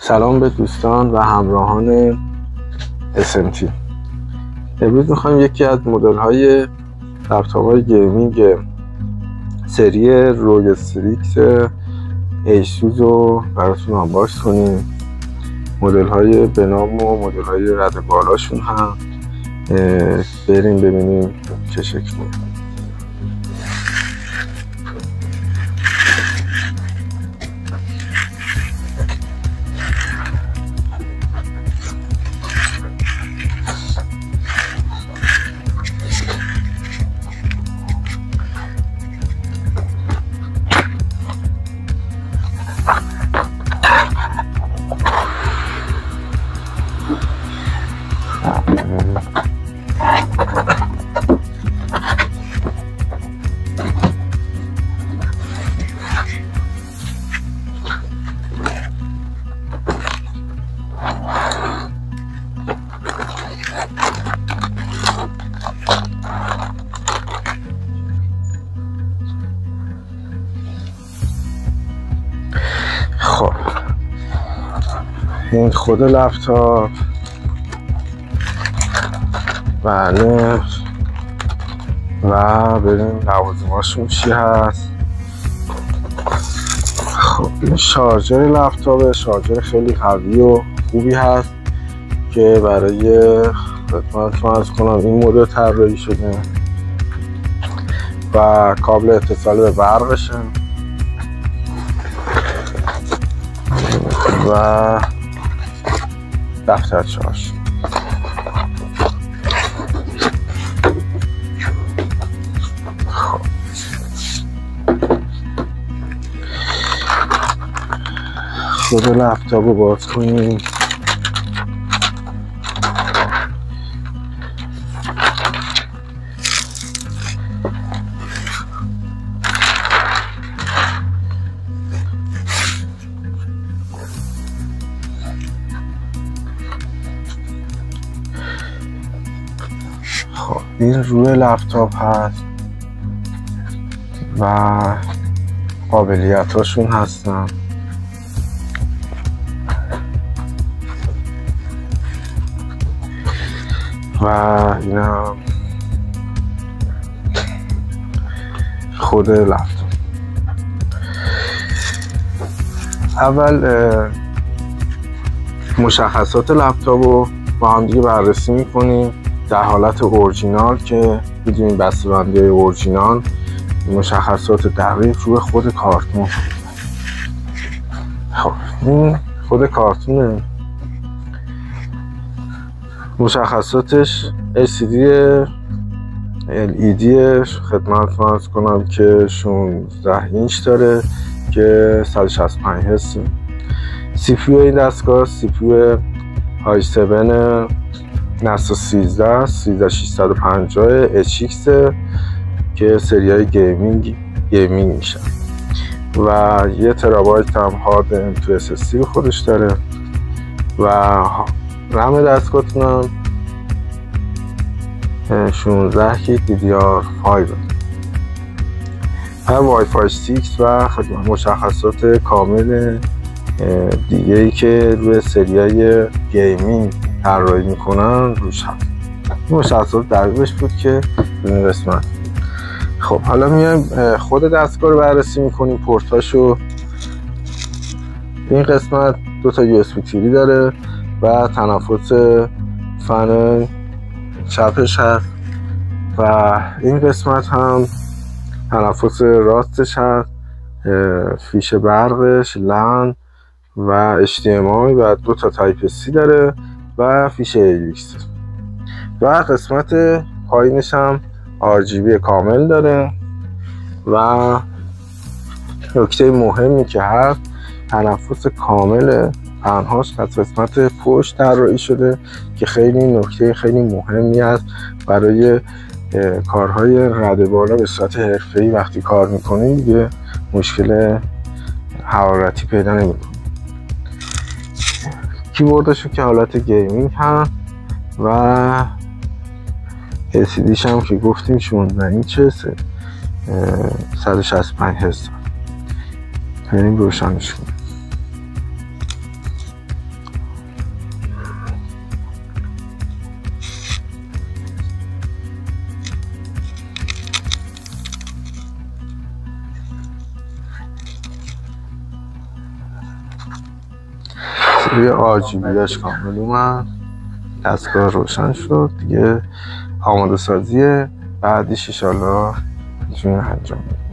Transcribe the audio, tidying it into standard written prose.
سلام به دوستان و همراهان SMT. امروز میخوایم یکی از مدل های لپتاپ های گیمینگ سری روگ استریکس ایسوس رو براتون آنباکس کنیم. مدل های به نام و مدل های رد بالاشون هم بریم ببینیم چه شکلیه. خب این خود لپتاپ، بله، و بریم لوازماشون چی هست. خب این شارژر لپتاپ، شارژر خیلی قوی و خوبی هست که برای خدمتتون عرض کنم این مدل طراحی شده و کابل اتصال به برقشه و دفتر شارژ. خود لپتاپ رو باز کنیم. خب این روی لپتاپ هست و قابلیتاشون هستن. و این هم خود لپتاپ. اول مشخصات لپتاپ رو با هم دیگه بررسی میکنیم در حالت اورجینال که میدونیم بسته‌بندی های اورجینال مشخصات دقیق روی خود کارتون. خب این خود کارتونه، مشخصاتش LCD LED خدمتتون عرض کنم که 16 اینچ داره که 165 هرتز. CPU این دستگاه CPU i7 نسل 13 13650 HX که سریای گیمینگ میشه و 1 ترابایت هم هارد M2 SSD خودش داره و رم دستگاهتون هم 16 گیگ DDR5 و وای فای 6 و مشخصات کامل دیگه ای که روی سریای گیمینگ طراحی میکنن روش هست. این مشخصات دقیقش بود که این قسمت. خب حالا میایم خود دستگاه رو بررسی میکنیم، پورتاشو. این قسمت 2 تا USB 3 داره و تنفس فن چپش هست و این قسمت هم تنفس راستش هست، فیش برقش، لن و HDMI و 2 تا تایپ C داره و فیش AUX و قسمت پایینش هم RGB کامل داره و نکته مهمی که هست تنفس کامل پنهاش از قسمت پشت طراحی شده که خیلی نکته خیلی مهمی است برای کارهای رد بالا به صورت حرفه‌ای. وقتی کار میکنید دیگه مشکل حرارتی پیدا نمیکنید. کیبوردش که حالت گیمینگ هست و LCDش هم که گفتیم 16 اینچه 165 هرتز. بریم روشنش کنیم. روی RGB‌اش کامل اومد، دستگاه روشن شد دیگه. آماده سازی بعدیش انشالله میتونیم انجام بدیم.